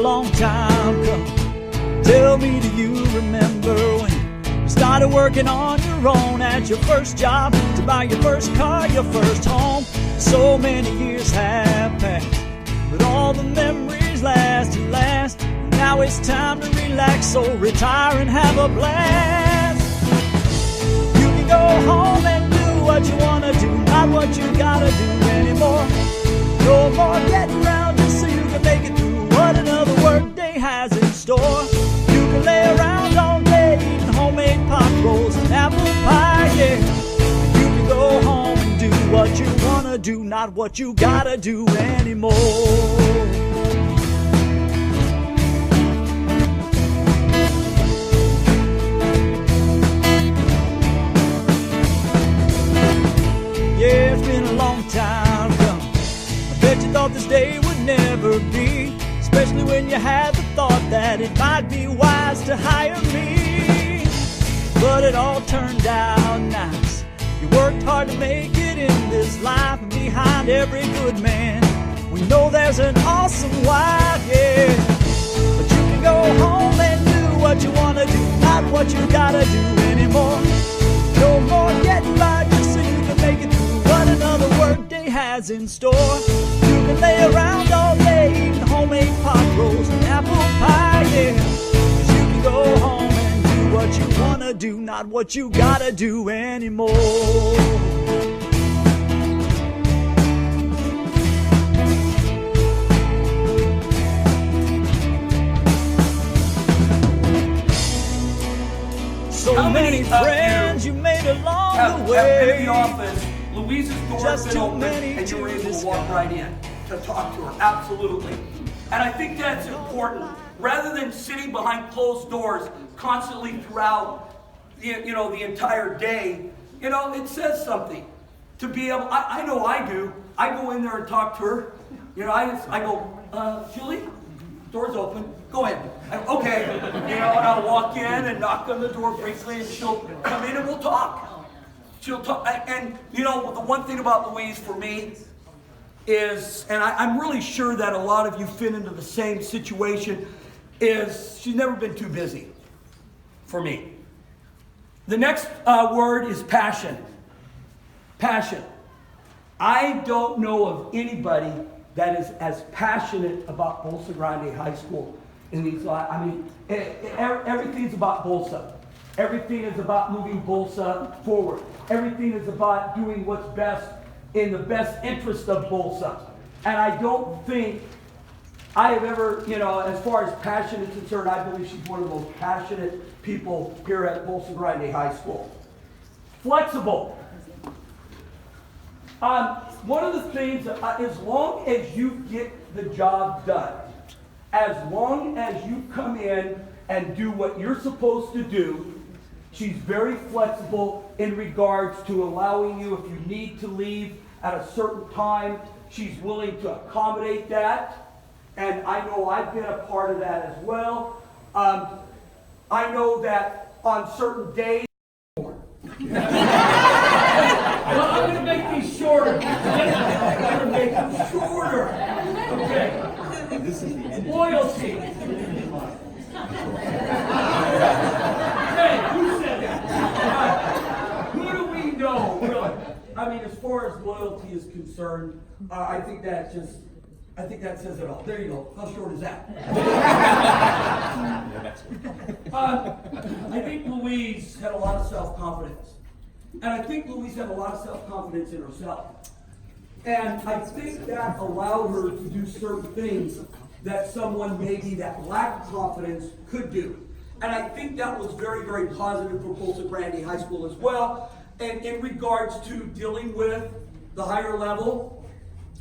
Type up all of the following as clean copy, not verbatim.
long time coming. Tell me, do you remember when you started working on your own, at your first job, to buy your first car, your first home? So many years have passed, but all the memories last and last. Now it's time to relax, so retire and have a blast. You can go home and do what you wanna do, not what you gotta do anymore. No more getting around just so you can make it through what another work day has in store. You can lay around all day eating homemade pot rolls and apple pie, yeah. You can go home and do what you wanna do, not what you gotta do anymore. Yeah, it's been a long time coming. I bet you thought this day would never be, especially when you had the thought that it might be wise to hire me. But it all turned out nice. You worked hard to make it in this life, and behind every good man, we know there's an awesome wife, yeah. But you can go home and do what you wanna do, not what you gotta do anymore. No more getting by just so you can make it through what another work day has in store. You can lay around all day eating homemade pot rolls and apple pie, yeah. 'Cause you can go home and do what you wanna do, not what you gotta do anymore. So many friends you made along the way. Have been in the office, Louise's door has Just been too open, many and you were to able to discuss. walk right in to talk to her. Absolutely. And I think that's important. Rather than sitting behind closed doors constantly throughout the entire day, it says something. To be able, I know I do. I go in there and talk to her. I go, Julie, door's open. Go in. Okay. And I'll walk in and knock on the door briefly, and she'll come in and we'll talk. She'll talk. And the one thing about Louise for me is, and I'm really sure that a lot of you fit into the same situation, is she's never been too busy for me. The next word is passion. Passion. I don't know of anybody that is as passionate about Bolsa Grande High School in these lives. I mean, everything's about Bolsa. Everything is about moving Bolsa forward. Everything is about doing what's best in the best interest of Bolsa. And I don't think I have ever, as far as passion is concerned, I believe she's one of the most passionate people here at Bolsa Grande High School. Flexible. One of the things, as long as you get the job done, as long as you come in and do what you're supposed to do, she's very flexible in regards to allowing you, if you need to leave at a certain time, she's willing to accommodate that. And I know I've been a part of that as well. I know that on certain days, well, I'm going to make these shorter. I'm going to make them shorter. Okay. Loyalty. Hey, who said that? Who do we know, really? I mean, as far as loyalty is concerned, I think that says it all. There you go. How short is that? I think Louise had a lot of self-confidence. And I think Louise had a lot of self-confidence in herself. And I think that allowed her to do certain things that someone maybe that lacked confidence could do. And I think that was very, very positive for Bolsa Grande High School as well. And in regards to dealing with the higher level,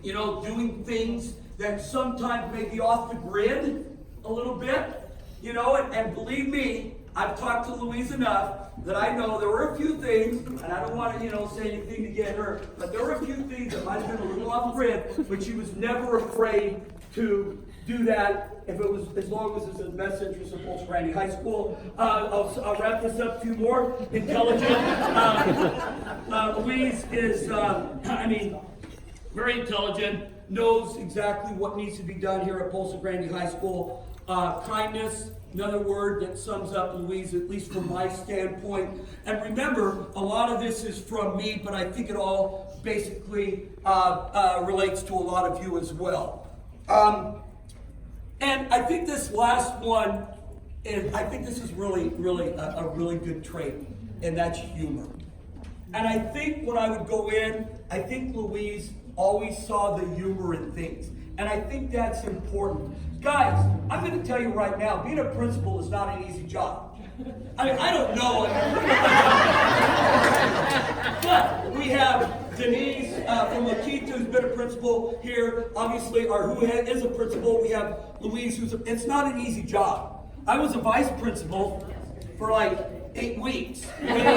doing things that sometimes may be off the grid a little bit, and believe me, I've talked to Louise enough that I know there were a few things, and I don't want to, say anything to get her, but there were a few things that might have been a little off grid, but she was never afraid to do that if it was, as long as it's in the best interest of Bolsa Grande High School. I'll wrap this up. Two more. Intelligent. Louise is, very intelligent. knows exactly what needs to be done here at Bolsa Grande High School. Kindness, another word that sums up Louise, at least from my standpoint. And remember, a lot of this is from me, but I think it all basically relates to a lot of you as well. And I think this last one, I think this is really a really good trait, and that's humor. And I think when I would go in, I think Louise always saw the humor in things. And I think that's important. Guys, I'm going to tell you right now, being a principal is not an easy job. I mean, I don't know. But we have Denise from Lakeith, who's been a principal here, obviously, or who is a principal. We have Louise, it's not an easy job. I was a vice principal for like 8 weeks. And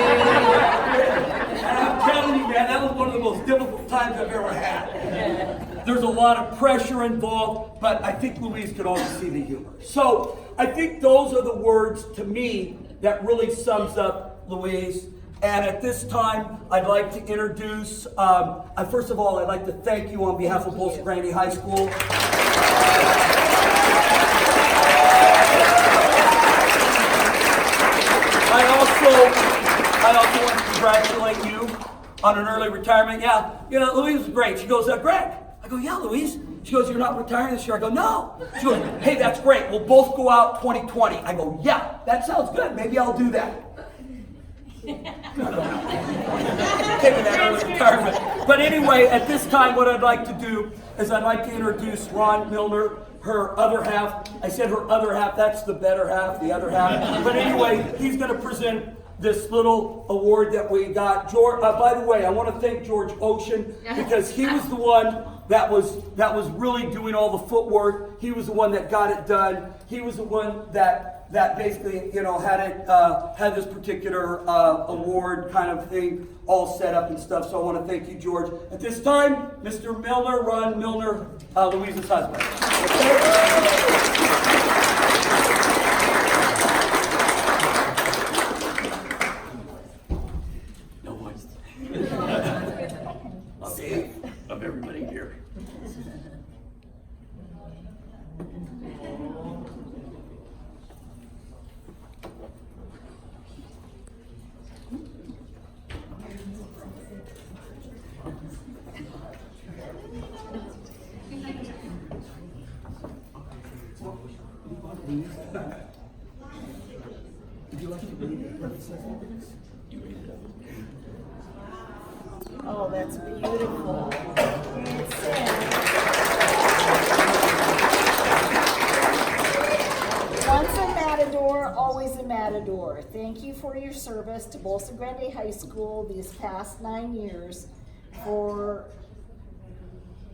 I'm telling you, man, that was one of the most difficult times I've ever had. There's a lot of pressure involved, but I think Louise could also see the humor. So I think those are the words to me that really sums up Louise. And at this time, I'd like to introduce, first of all, I'd like to thank you on behalf of Bolsa Grande High School. I also want to congratulate you on an early retirement. Yeah, you know, Louise was great. She goes, Greg. I go, yeah, Louise. She goes, you're not retiring this year? I go, no. She goes, hey, that's great. We'll both go out 2020. I go, yeah, that sounds good. Maybe I'll do that. Taking that early retirement. But anyway, at this time, what I'd like to do is I'd like to introduce Ron Milner, her other half. I said her other half, that's the better half, the other half. But anyway, he's going to present this little award that we got. George, by the way, I want to thank George Ocean because he was the one that was really doing all the footwork. He was the one that got it done. He was the one that basically, you know, had this particular award kind of thing all set up and stuff. So I want to thank you, George. At this time, Mr. Milner, Ron Milner, Louise's husband. No voice. Okay, of everybody here. Would you like to read it? Oh, that's beautiful. It says, once a matador, always a matador. Thank you for your service to Bolsa Grande High School these past 9 years, for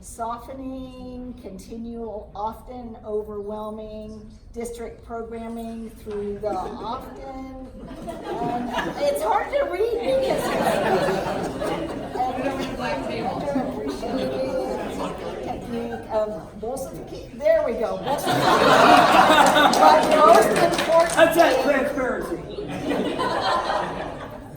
softening, continual, often overwhelming district programming through the often, and it's hard to read because technique of bolsification. There we go. But most importantly, that's that transparency.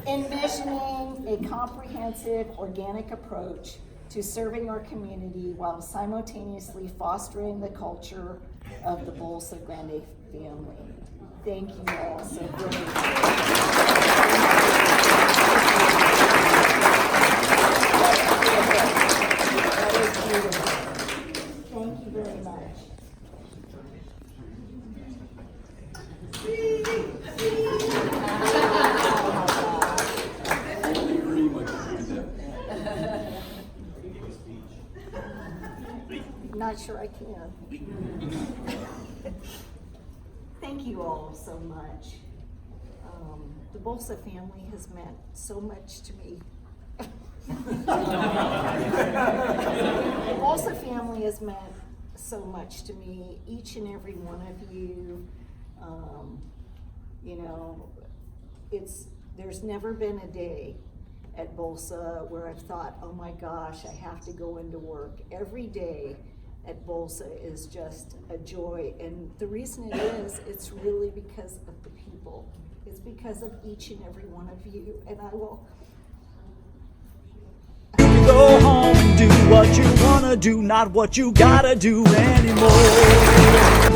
envisioning a comprehensive, organic approach to serving our community while simultaneously fostering the culture of the Bolsa Grande family. Thank you all so very much. That is beautiful. Thank you very much. Not sure I can. Thank you all so much. The Bolsa family has meant so much to me. The Bolsa family has meant so much to me, each and every one of you. You know, there's never been a day at Bolsa where I've thought, oh my gosh, I have to go into work. Every day at Bolsa is just a joy, and the reason it is, it's really because of the people. It's because of each and every one of you, and I will Go home and do what you wanna do, not what you gotta do anymore.